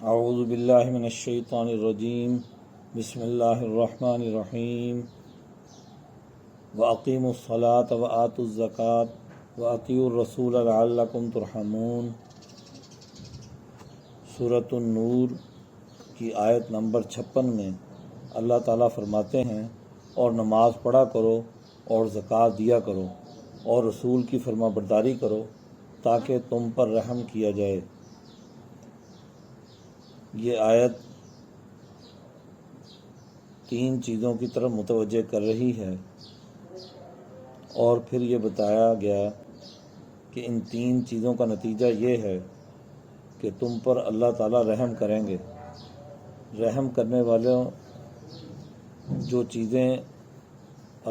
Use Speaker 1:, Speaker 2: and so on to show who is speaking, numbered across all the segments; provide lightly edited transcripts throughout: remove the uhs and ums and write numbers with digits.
Speaker 1: اعوذ باللہ من الشیطان الرجیم بسم اللہ الرحمن الرحیم وَأَقِیمُوا الصَّلَاةَ وَآتُوا الزَّکَاةَ وَأَطِیعُوا الرَّسُولَ لَعَلَّکُمْ تُرْحَمُونَ۔ سورۃ النور کی آیت نمبر 56 میں اللہ تعالیٰ فرماتے ہیں، اور نماز پڑھا کرو اور زکوٰۃ دیا کرو اور رسول کی فرما برداری کرو تاکہ تم پر رحم کیا جائے۔ یہ آیت 3 چیزوں کی طرف متوجہ کر رہی ہے، اور پھر یہ بتایا گیا کہ ان 3 چیزوں کا نتیجہ یہ ہے کہ تم پر اللہ تعالیٰ رحم کریں گے۔ رحم کرنے والوں جو چیزیں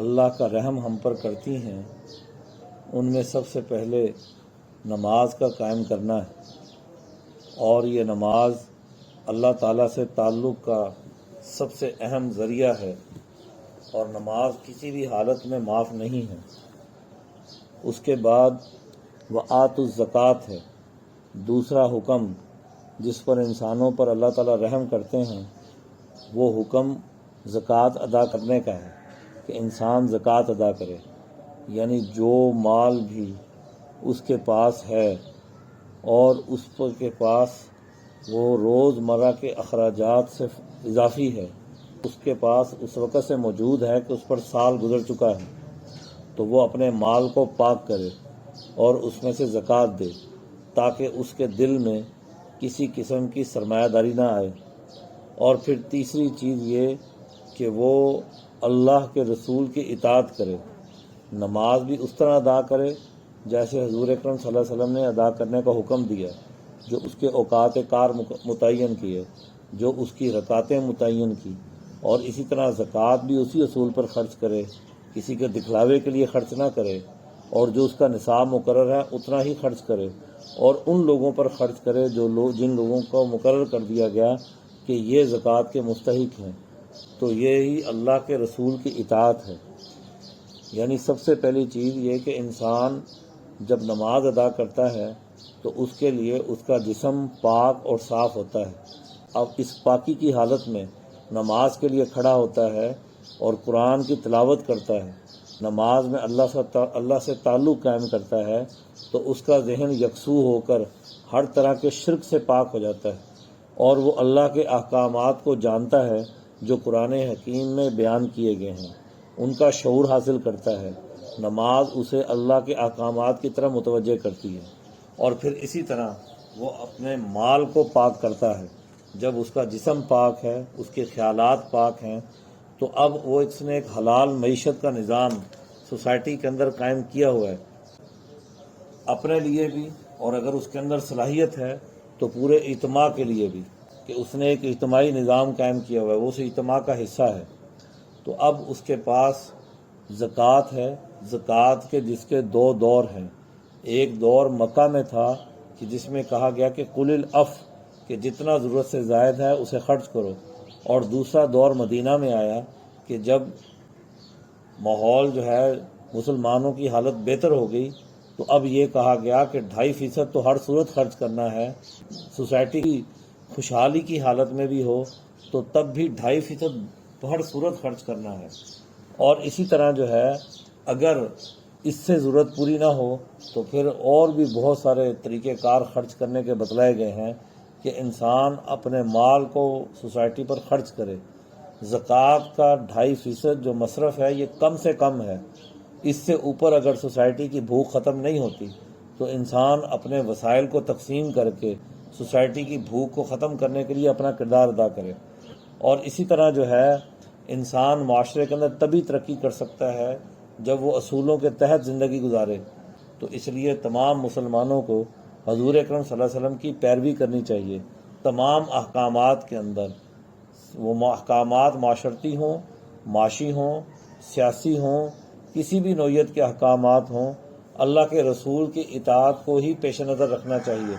Speaker 1: اللہ کا رحم ہم پر کرتی ہیں، ان میں سب سے پہلے نماز کا قائم کرنا ہے، اور یہ نماز اللہ تعالیٰ سے تعلق کا سب سے اہم ذریعہ ہے، اور نماز کسی بھی حالت میں معاف نہیں ہے۔ اس کے بعد وَآتُوا الزَّکَاةَ ہے، دوسرا حکم جس پر انسانوں پر اللہ تعالیٰ رحم کرتے ہیں، وہ حکم زکوٰۃ ادا کرنے کا ہے کہ انسان زکوٰۃ ادا کرے، یعنی جو مال بھی اس کے پاس ہے اور اس کے پاس وہ روز مرہ کے اخراجات سے اضافی ہے، اس کے پاس اس وقت سے موجود ہے کہ اس پر سال گزر چکا ہے، تو وہ اپنے مال کو پاک کرے اور اس میں سے زکوٰۃ دے، تاکہ اس کے دل میں کسی قسم کی سرمایہ داری نہ آئے۔ اور پھر تیسری چیز یہ کہ وہ اللہ کے رسول کی اطاعت کرے، نماز بھی اس طرح ادا کرے جیسے حضور اکرم صلی اللہ علیہ وسلم نے ادا کرنے کا حکم دیا، جو اس کے اوقات کار متعین کیے، جو اس کی رکعتیں متعین کی، اور اسی طرح زکوٰۃ بھی اسی اصول پر خرچ کرے، کسی کے دکھلاوے کے لیے خرچ نہ کرے، اور جو اس کا نصاب مقرر ہے اتنا ہی خرچ کرے، اور ان لوگوں پر خرچ کرے جن لوگوں کو مقرر کر دیا گیا کہ یہ زکوٰۃ کے مستحق ہیں۔ تو یہی اللہ کے رسول کی اطاعت ہے۔ یعنی سب سے پہلی چیز یہ کہ انسان جب نماز ادا کرتا ہے تو اس کے لیے اس کا جسم پاک اور صاف ہوتا ہے۔ اب اس پاکی کی حالت میں نماز کے لیے کھڑا ہوتا ہے اور قرآن کی تلاوت کرتا ہے، نماز میں اللہ سے تعلق قائم کرتا ہے، تو اس کا ذہن یکسو ہو کر ہر طرح کے شرک سے پاک ہو جاتا ہے، اور وہ اللہ کے احکامات کو جانتا ہے جو قرآن حکیم میں بیان کیے گئے ہیں، ان کا شعور حاصل کرتا ہے۔ نماز اسے اللہ کے احکامات کی طرف متوجہ کرتی ہے، اور پھر اسی طرح وہ اپنے مال کو پاک کرتا ہے۔ جب اس کا جسم پاک ہے، اس کے خیالات پاک ہیں، تو اب وہ اس نے ایک حلال معیشت کا نظام سوسائٹی کے اندر قائم کیا ہوا ہے، اپنے لیے بھی، اور اگر اس کے اندر صلاحیت ہے تو پورے اجتماع کے لیے بھی، کہ اس نے ایک اجتماعی نظام قائم کیا ہوا ہے، وہ اس اجتماع کا حصہ ہے۔ تو اب اس کے پاس زکوٰۃ ہے، زکوٰۃ کے جس کے 2 دور ہیں۔ ایک دور مکہ میں تھا کہ جس میں کہا گیا کہ قُلِ الْعَفْوَ، کہ جتنا ضرورت سے زائد ہے اسے خرچ کرو، اور دوسرا دور مدینہ میں آیا کہ جب ماحول جو ہے مسلمانوں کی حالت بہتر ہو گئی، تو اب یہ کہا گیا کہ 2.5% تو ہر صورت خرچ کرنا ہے، سوسائٹی کی خوشحالی کی حالت میں بھی ہو تو تب بھی 2.5% ہر صورت خرچ کرنا ہے۔ اور اسی طرح جو ہے اگر اس سے ضرورت پوری نہ ہو تو پھر اور بھی بہت سارے طریقہ کار خرچ کرنے کے بتلائے گئے ہیں کہ انسان اپنے مال کو سوسائٹی پر خرچ کرے۔ زکوٰۃ کا 2.5% جو مصرف ہے یہ کم سے کم ہے، اس سے اوپر اگر سوسائٹی کی بھوک ختم نہیں ہوتی تو انسان اپنے وسائل کو تقسیم کر کے سوسائٹی کی بھوک کو ختم کرنے کے لیے اپنا کردار ادا کرے۔ اور اسی طرح جو ہے انسان معاشرے کے اندر تبھی ترقی کر سکتا ہے جب وہ اصولوں کے تحت زندگی گزارے۔ تو اس لیے تمام مسلمانوں کو حضور اکرم صلی اللہ علیہ وسلم کی پیروی کرنی چاہیے تمام احکامات کے اندر، وہ احکامات معاشرتی ہوں، معاشی ہوں، سیاسی ہوں، کسی بھی نوعیت کے احکامات ہوں، اللہ کے رسول کی اطاعت کو ہی پیش نظر رکھنا چاہیے۔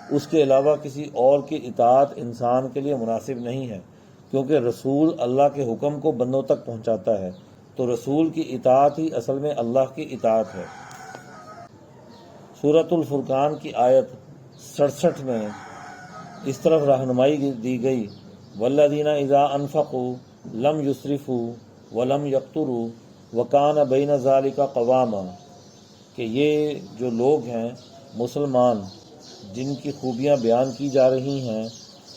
Speaker 1: اس کے علاوہ کسی اور کی اطاعت انسان کے لیے مناسب نہیں ہے، کیونکہ رسول اللہ کے حکم کو بندوں تک پہنچاتا ہے، تو رسول کی اطاعت ہی اصل میں اللہ کی اطاعت ہے۔ سورۃ الفرقان کی آیت 67 میں اس طرف رہنمائی دی گئی، والذین اذا انفقوا لم یسرفوا ولم یقتروا وکان بین ذلک قواما، کہ یہ جو لوگ ہیں مسلمان جن کی خوبیاں بیان کی جا رہی ہیں،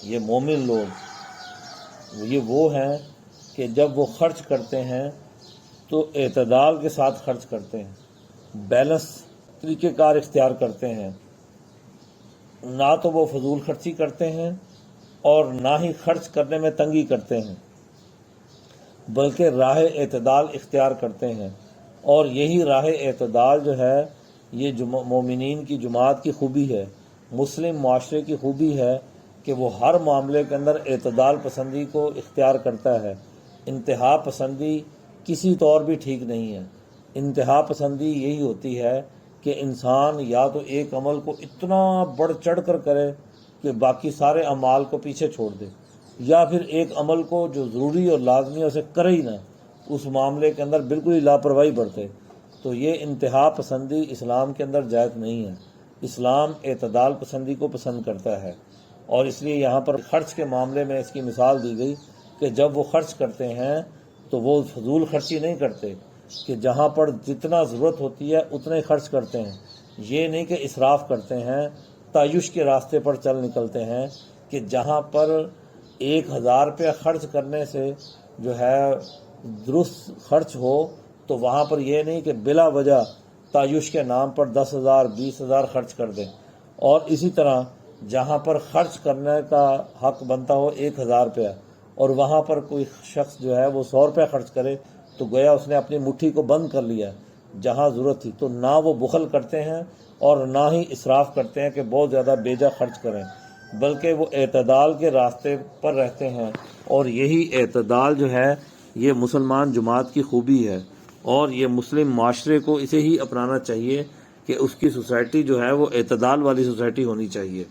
Speaker 1: یہ مومن لوگ، یہ وہ ہیں کہ جب وہ خرچ کرتے ہیں تو اعتدال کے ساتھ خرچ کرتے ہیں، بیلنس طریقہ کار اختیار کرتے ہیں، نہ تو وہ فضول خرچی کرتے ہیں اور نہ ہی خرچ کرنے میں تنگی کرتے ہیں، بلکہ راہ اعتدال اختیار کرتے ہیں۔ اور یہی راہ اعتدال جو ہے یہ مومنین کی جماعت کی خوبی ہے، مسلم معاشرے کی خوبی ہے کہ وہ ہر معاملے کے اندر اعتدال پسندی کو اختیار کرتا ہے۔ انتہا پسندی کسی طور بھی ٹھیک نہیں ہے۔ انتہا پسندی یہی ہوتی ہے کہ انسان یا تو ایک عمل کو اتنا بڑھ چڑھ کر کرے کہ باقی سارے اعمال کو پیچھے چھوڑ دے، یا پھر ایک عمل کو جو ضروری اور لازمی ہے اسے کرے ہی نہ، اس معاملے کے اندر بالکل ہی لاپرواہی برتے۔ تو یہ انتہا پسندی اسلام کے اندر جائز نہیں ہے۔ اسلام اعتدال پسندی کو پسند کرتا ہے، اور اس لیے یہاں پر خرچ کے معاملے میں اس کی مثال دی گئی کہ جب وہ خرچ کرتے ہیں تو وہ فضول خرچی نہیں کرتے، کہ جہاں پر جتنا ضرورت ہوتی ہے اتنا ہی خرچ کرتے ہیں، یہ نہیں کہ اسراف کرتے ہیں، تعیش کے راستے پر چل نکلتے ہیں، کہ جہاں پر 1000 روپیہ خرچ کرنے سے جو ہے درست خرچ ہو، تو وہاں پر یہ نہیں کہ بلا وجہ تعیش کے نام پر 10,000 20,000 خرچ کر دیں۔ اور اسی طرح جہاں پر خرچ کرنے کا حق بنتا ہو 1000 روپیہ اور وہاں پر کوئی شخص جو ہے وہ 100 روپیہ خرچ کرے، تو گویا اس نے اپنی مٹھی کو بند کر لیا جہاں ضرورت تھی۔ تو نہ وہ بخل کرتے ہیں اور نہ ہی اسراف کرتے ہیں کہ بہت زیادہ بیجا خرچ کریں، بلکہ وہ اعتدال کے راستے پر رہتے ہیں۔ اور یہی اعتدال جو ہے یہ مسلمان جماعت کی خوبی ہے، اور یہ مسلم معاشرے کو اسے ہی اپنانا چاہیے کہ اس کی سوسائٹی جو ہے وہ اعتدال والی سوسائٹی ہونی چاہیے۔